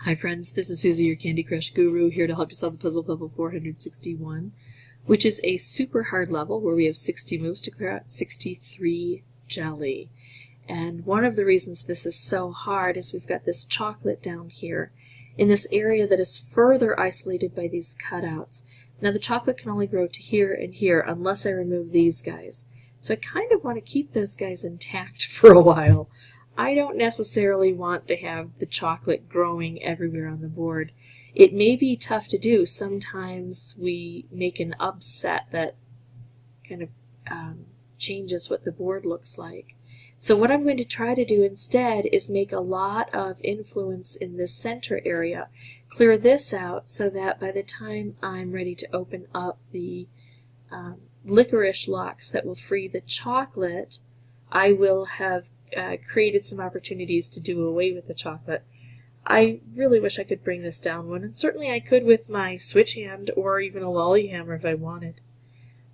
Hi friends, this is Suzy, your Candy Crush guru, here to help you solve the puzzle level 461, which is a super hard level where we have 60 moves to clear out 63 jelly. And one of the reasons this is so hard is we've got this chocolate down here in this area that is further isolated by these cutouts. Now the chocolate can only grow to here and here unless I remove these guys. So I kind of want to keep those guys intact for a while. I don't necessarily want to have the chocolate growing everywhere on the board. It may be tough to do. Sometimes we make an upset that kind of changes what the board looks like. So what I'm going to try to do instead is make a lot of influence in this center area. Clear this out so that by the time I'm ready to open up the licorice locks that will free the chocolate, I will have created some opportunities to do away with the chocolate. I really wish I could bring this down one, and certainly I could with my switch hand or even a lolly hammer if I wanted.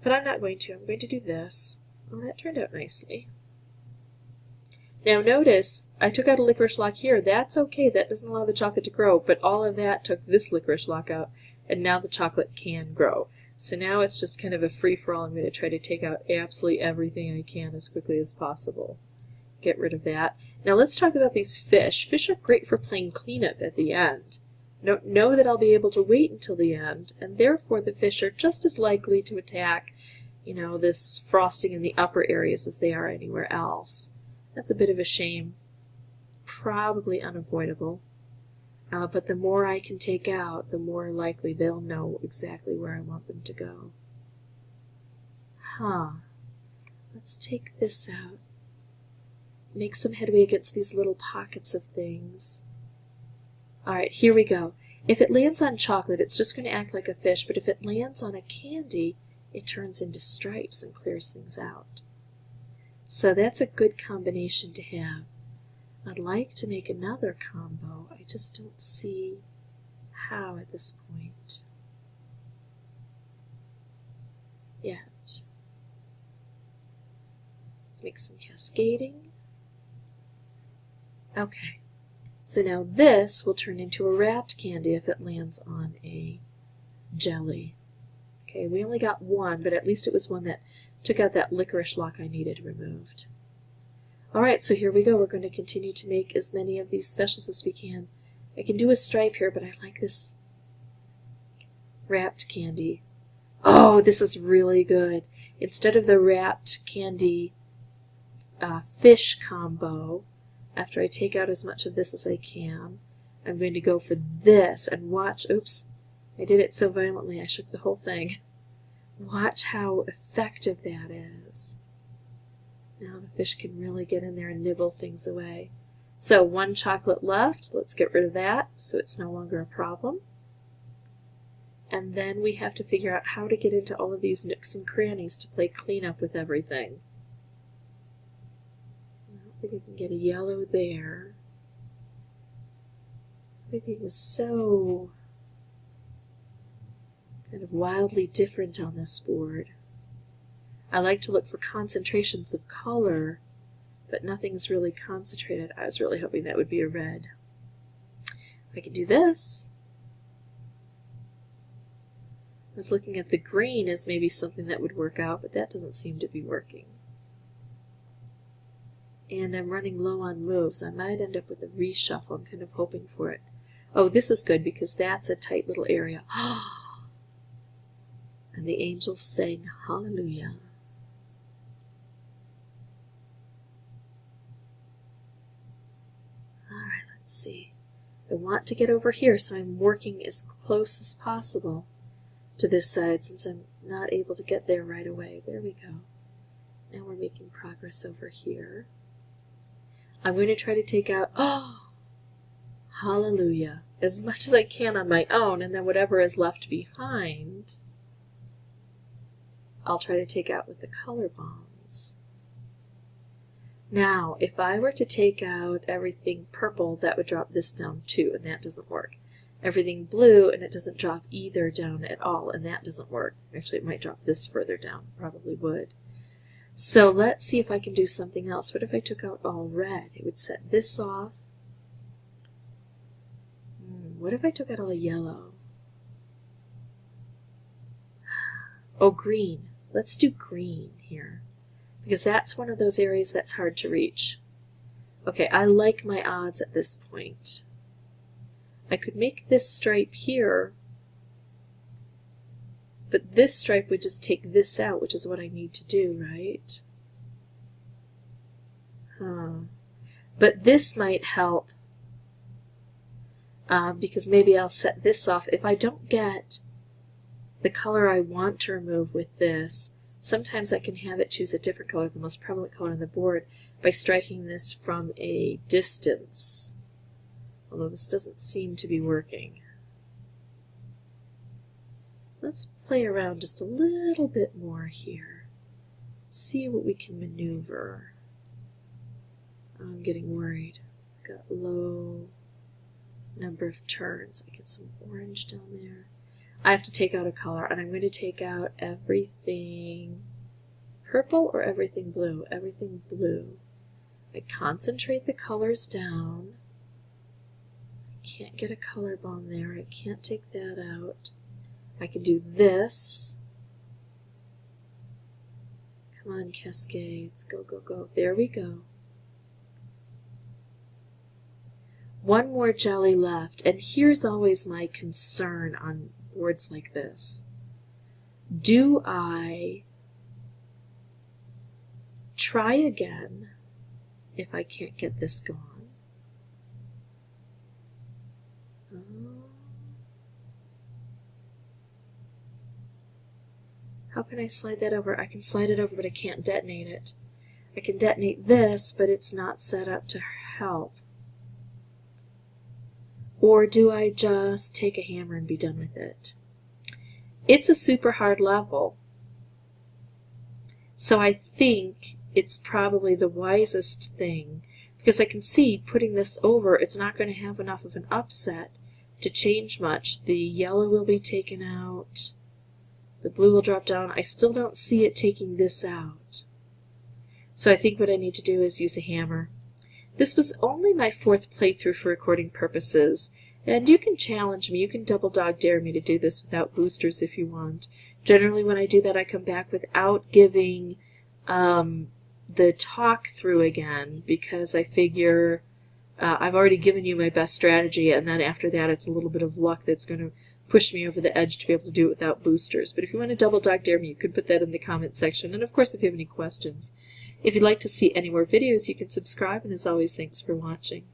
But I'm not going to. I'm going to do this. Oh, that turned out nicely. Now notice, I took out a licorice lock here. That's okay. That doesn't allow the chocolate to grow, but all of that took this licorice lock out, and now the chocolate can grow. So now it's just kind of a free-for-all. I'm going to try to take out absolutely everything I can as quickly as possible. Get rid of that. Now let's talk about these fish. Fish are great for playing cleanup at the end. Know that I'll be able to wait until the end, and therefore the fish are just as likely to attack, this frosting in the upper areas as they are anywhere else. That's a bit of a shame. Probably unavoidable. But the more I can take out, the more likely they'll know exactly where I want them to go. Let's take this out. Make some headway against these little pockets of things. Alright, here we go. If it lands on chocolate, it's just going to act like a fish, but if it lands on a candy, it turns into stripes and clears things out. So that's a good combination to have. I'd like to make another combo. I just don't see how at this point yet. Let's make some cascading. Okay, so now this will turn into a wrapped candy if it lands on a jelly. Okay, we only got one, but at least it was one that took out that licorice lock I needed removed. Alright, so here we go. We're going to continue to make as many of these specials as we can. I can do a stripe here, but I like this wrapped candy. Oh, this is really good. Instead of the wrapped candy fish combo, after I take out as much of this as I can, I'm going to go for this and watch. Oops, I did it so violently I shook the whole thing. Watch how effective that is. Now the fish can really get in there and nibble things away. So one chocolate left. Let's get rid of that so it's no longer a problem. And then we have to figure out how to get into all of these nooks and crannies to play cleanup with everything. I think I can get a yellow there. Everything is so kind of wildly different on this board. I like to look for concentrations of color, but nothing's really concentrated. I was really hoping that would be a red. I can do this. I was looking at the green as maybe something that would work out, but that doesn't seem to be working. And I'm running low on moves. I might end up with a reshuffle. I'm kind of hoping for it. Oh, this is good because that's a tight little area. And the angels sang hallelujah. Alright, let's see. I want to get over here, so I'm working as close as possible to this side since I'm not able to get there right away. There we go. Now we're making progress over here. I'm going to try to take out, hallelujah, as much as I can on my own, and then whatever is left behind, I'll try to take out with the color bombs. Now, if I were to take out everything purple, that would drop this down too, and that doesn't work. Everything blue, and it doesn't drop either down at all, and that doesn't work. Actually, it might drop this further down, probably would. So let's see if I can do something else. What if I took out all red? It would set this off. What if I took out all yellow? Oh, green. Let's do green here, because that's one of those areas that's hard to reach. Okay, I like my odds at this point. I could make this stripe here, but this stripe would just take this out, which is what I need to do, right? But this might help, because maybe I'll set this off. If I don't get the color I want to remove with this, sometimes I can have it choose a different color, the most prevalent color on the board, by striking this from a distance. Although this doesn't seem to be working. Let's play around just a little bit more here. See what we can maneuver. I'm getting worried. I've got low number of turns. I get some orange down there. I have to take out a color, and I'm going to take out everything purple or everything blue. Everything blue. I concentrate the colors down. I can't get a color bond there. I can't take that out. I can do this. Come on, cascades. Go, go, go. There we go. One more jelly left, and here's always my concern on boards like this. Do I try again if I can't get this gone? How can I slide that over? I can slide it over, but I can't detonate it. I can detonate this, but it's not set up to help. Or do I just take a hammer and be done with it? It's a super hard level, so I think it's probably the wisest thing, because I can see putting this over, it's not going to have enough of an upset to change much. The yellow will be taken out. The blue will drop down. I still don't see it taking this out. So I think what I need to do is use a hammer. This was only my 4th playthrough for recording purposes, and you can challenge me. You can double dog dare me to do this without boosters if you want. Generally when I do that, I come back without giving the talk through again, because I figure I've already given you my best strategy, and then after that it's a little bit of luck that's going to push me over the edge to be able to do it without boosters. But if you want to double dog dare me, you could put that in the comment section. And of course, if you have any questions. If you'd like to see any more videos, you can subscribe, and as always, thanks for watching.